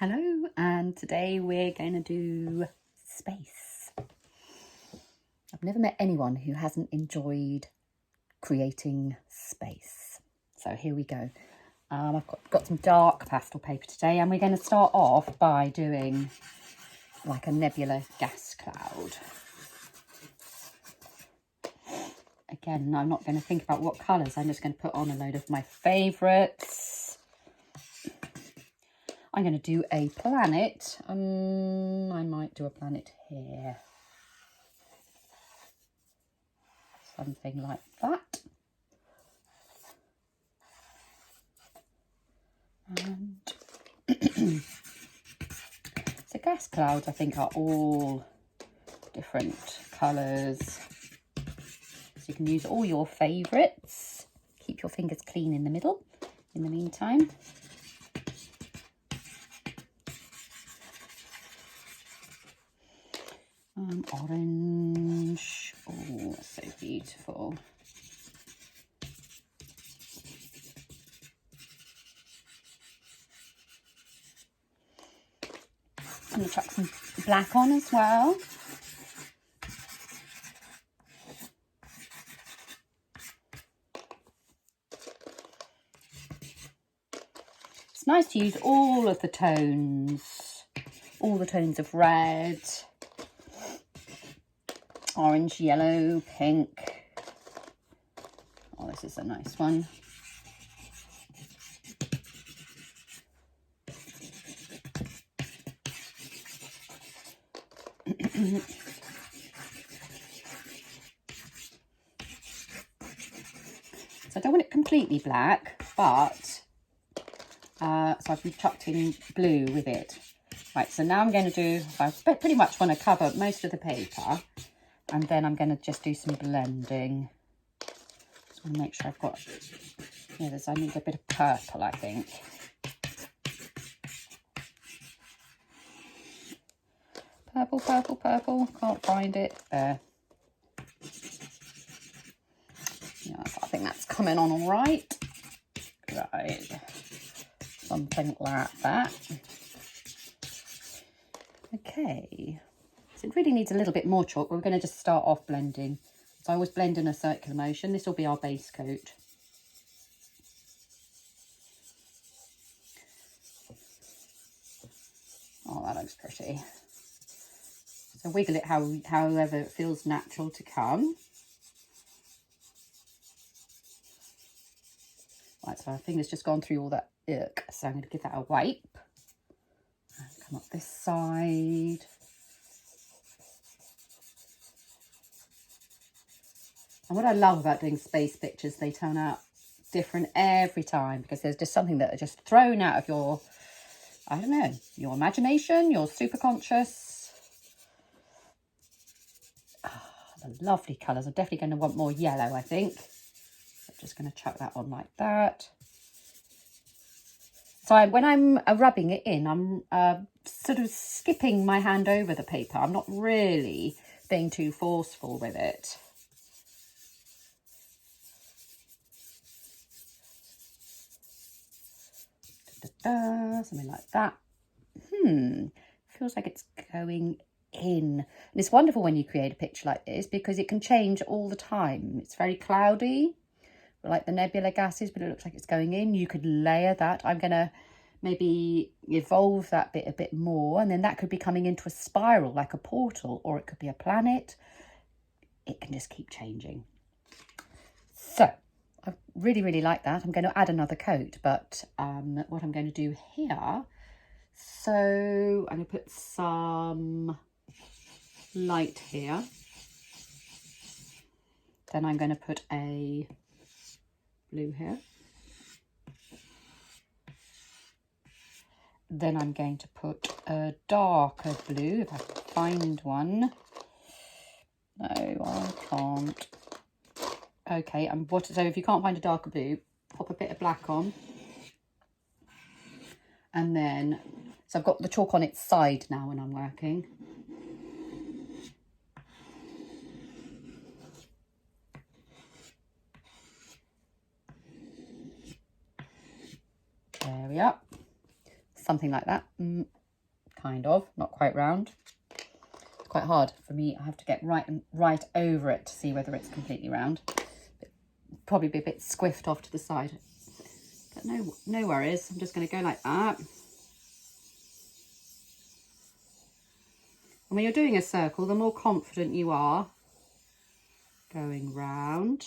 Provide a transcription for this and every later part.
Hello, and today we're going to do space. I've never met anyone who hasn't enjoyed creating space. So here we go. I've got some dark pastel paper today, and we're going to start off by doing like a nebula gas cloud. Again, I'm not going to think about what colours. I'm just going to put on a load of my favourites. I'm going to do a planet. I might do a planet here. Something like that. And so gas clouds, I think, are all different colours. So you can use all your favourites. Keep your fingers clean in the middle in the meantime. Orange. Oh, that's so beautiful. I'm going to chuck some black on as well. It's nice to use all of the tones of red, orange, yellow, pink. Oh, this is a nice one. So I don't want it completely black, but so I've chucked in blue with it. Right, so now I'm going to do, I pretty much want to cover most of the paper, and then I'm going to just do some blending. Just want to make sure I've got, yeah, I need a bit of purple, I think. Purple, purple, purple, can't find it, there. Yeah, I think that's coming on all right. Right, something like that. Okay, so it really needs a little bit more chalk, but we're going to just start off blending. So I always blend in a circular motion. This will be our base coat. Oh, that looks pretty. So wiggle it however it feels natural to come. Right, so our finger's just gone through all that ick, so I'm going to give that a wipe. And come up this side. And what I love about doing space pictures, they turn out different every time, because there's just something that are just thrown out of your, I don't know, your imagination, your superconscious. Oh, the lovely colours. I'm definitely going to want more yellow, I think. So I'm just going to chuck that on like that. So when I'm rubbing it in, I'm sort of skipping my hand over the paper. I'm not really being too forceful with it. Something like that. Feels like it's going in. And it's wonderful when you create a picture like this, because it can change all the time. It's very cloudy, like the nebula gases, but it looks like it's going in. You could layer that. I'm going to maybe evolve that bit a bit more, and then that could be coming into a spiral like a portal, or it could be a planet. It can just keep changing. So I really, really like that. I'm going to add another coat, but what I'm going to do here, so I'm going to put some light here. Then I'm going to put a blue here. Then I'm going to put a darker blue, if I can find one. No, I can't. Okay, so if you can't find a darker blue, pop a bit of black on. And then, so I've got the chalk on its side now when I'm working. There we are. something like that. Kind of, not quite round. It's quite hard for me. I have to get right over it to see whether it's completely round. Probably be a bit squiffed off to the side. But no worries. I'm just going to go like that. And when you're doing a circle, the more confident you are going round.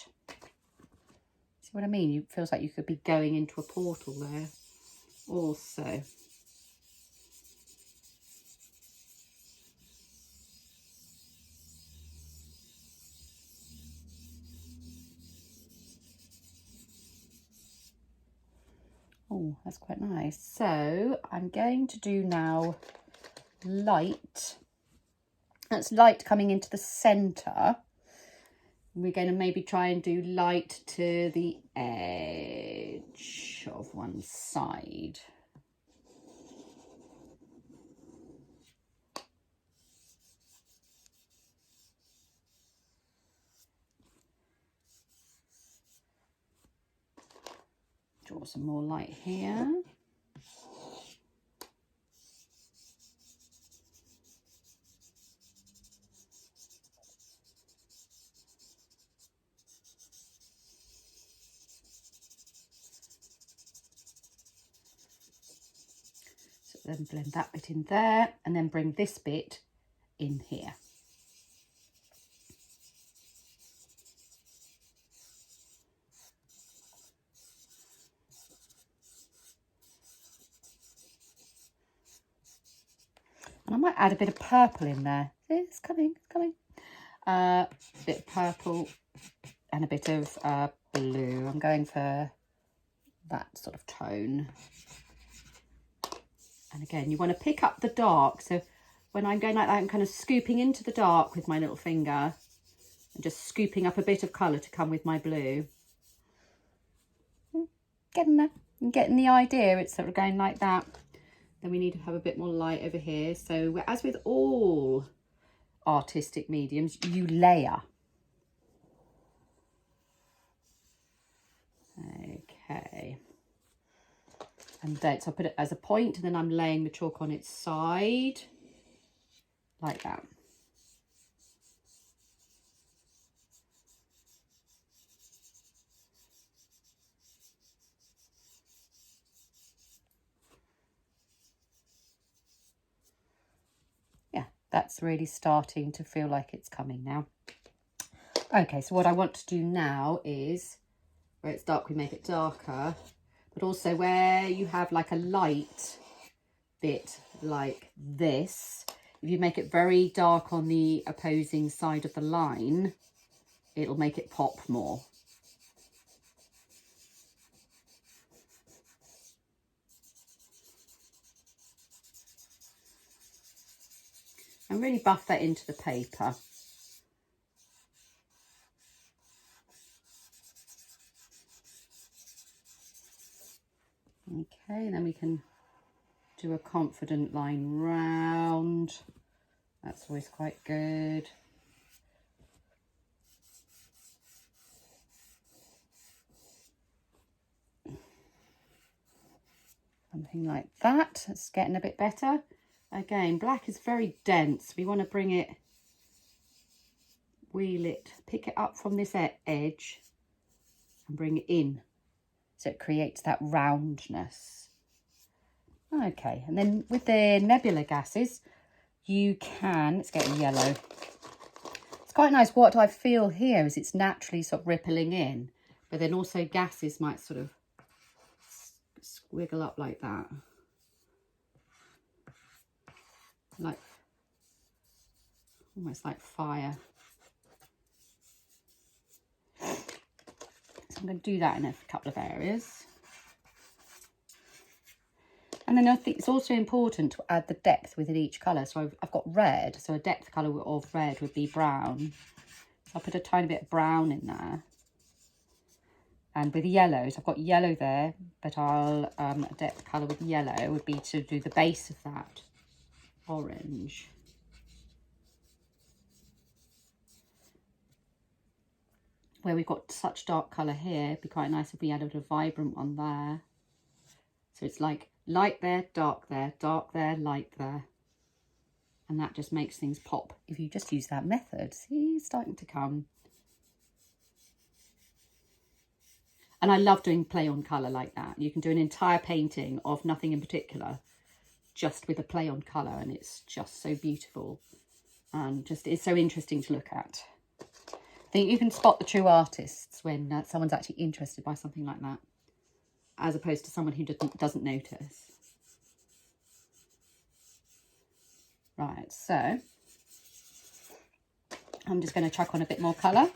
See what I mean? It feels like you could be going into a portal there also. Oh, that's quite nice. So I'm going to do now light. That's light coming into the centre. We're going to maybe try and do light to the edge of one side. Draw some more light here. So then blend that bit in there and then bring this bit in here. And I might add a bit of purple in there. It's coming, it's coming. A bit of purple and a bit of blue. I'm going for that sort of tone. And again, you want to pick up the dark. So when I'm going like that, I'm kind of scooping into the dark with my little finger and just scooping up a bit of colour to come with my blue. Getting there. I'm getting the idea. It's sort of going like that. Then we need to have a bit more light over here. So as with all artistic mediums, you layer. Okay. And then, so I put it as a point and then I'm laying the chalk on its side. Like that. That's really starting to feel like it's coming now. Okay, so what I want to do now is, where it's dark, we make it darker, but also where you have like a light bit like this, if you make it very dark on the opposing side of the line, it'll make it pop more. And really buff that into the paper. Okay, then we can do a confident line round. That's always quite good. Something like that. It's getting a bit better. Again, black is very dense. We want to bring it, wheel it, pick it up from this edge and bring it in. So it creates that roundness. Okay, and then with the Nebula gases, you can, it's getting yellow. It's quite nice. What I feel here is it's naturally sort of rippling in, but then also gases might sort of squiggle up like that. Like, almost like fire. So I'm going to do that in a couple of areas. And then I think it's also important to add the depth within each colour. So I've got red, so a depth colour of red would be brown. So I'll put a tiny bit of brown in there. And with yellows, I've got yellow there, but I'll a depth colour with yellow would be to do the base of that orange. Where we've got such dark colour here, it'd be quite nice if we added a vibrant one there. So it's like Light there, dark there, light there. And that just makes things pop if you just use that method. See, it's starting to come. And I love doing play on colour like that. You can do an entire painting of nothing in particular, just with a play on colour, and it's just so beautiful. And just, it's so interesting to look at. I think you can spot the true artists when someone's actually interested by something like that, as opposed to someone who doesn't notice. Right, so I'm just going to chuck on a bit more colour,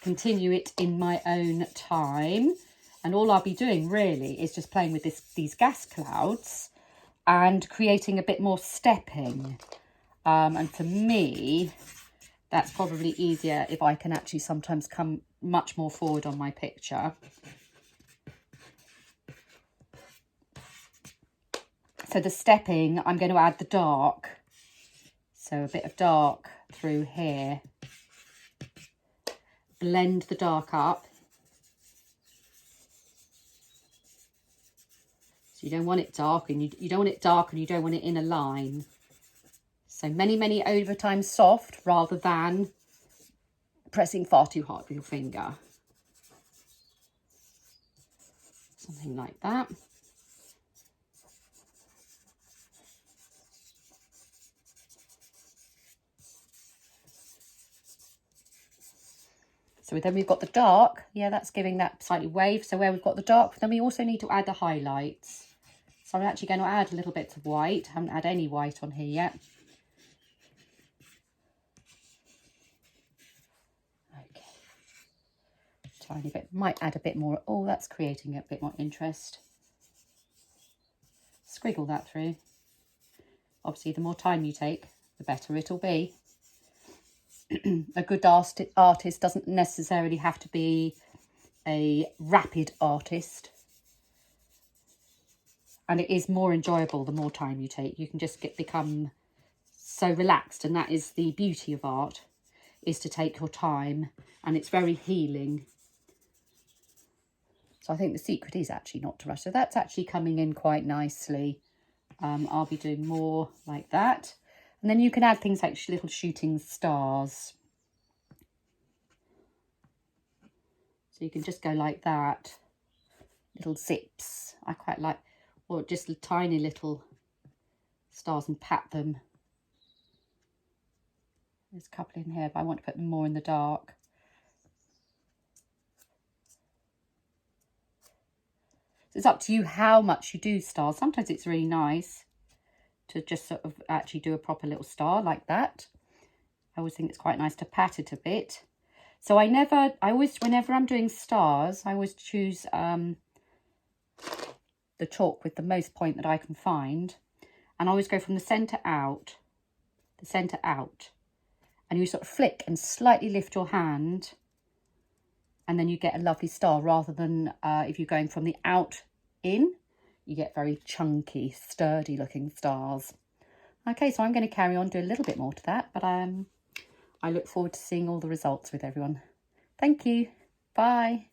continue it in my own time, and all I'll be doing really is just playing with these gas clouds and creating a bit more stepping. And for me, that's probably easier if I can actually sometimes come much more forward on my picture. So the stepping, I'm going to add the dark. So a bit of dark through here. Blend the dark up. So you don't want it dark, and you don't want it dark, and you don't want it in a line. So many over time soft rather than pressing far too hard with your finger. Something like that. So then we've got the dark. Yeah, that's giving that slightly wave. So where we've got the dark, then we also need to add the highlights. So I'm actually going to add a little bit of white. I haven't had any white on here yet. Okay. Tiny bit. Might add a bit more. Oh, that's creating a bit more interest. Squiggle that through. Obviously, the more time you take, the better it'll be. A good artist doesn't necessarily have to be a rapid artist, and it is more enjoyable the more time you take. You can just become so relaxed, and that is the beauty of art, is to take your time, and it's very healing. So I think the secret is actually not to rush. So that's actually coming in quite nicely. I'll be doing more like that. And then you can add things like little shooting stars. So you can just go like that. Little zips. I quite like, or just tiny little stars and pat them. There's a couple in here, but I want to put them more in the dark. So it's up to you how much you do stars. Sometimes it's really nice to just sort of actually do a proper little star like that. I always think it's quite nice to pat it a bit. So whenever I'm doing stars, I always choose the chalk with the most point that I can find. And I always go from the centre out, and you sort of flick and slightly lift your hand, and then you get a lovely star, rather than if you're going from the out in, you get very chunky, sturdy looking stars. Okay, so I'm going to carry on, do a little bit more to that, but I look forward to seeing all the results with everyone. Thank you. Bye.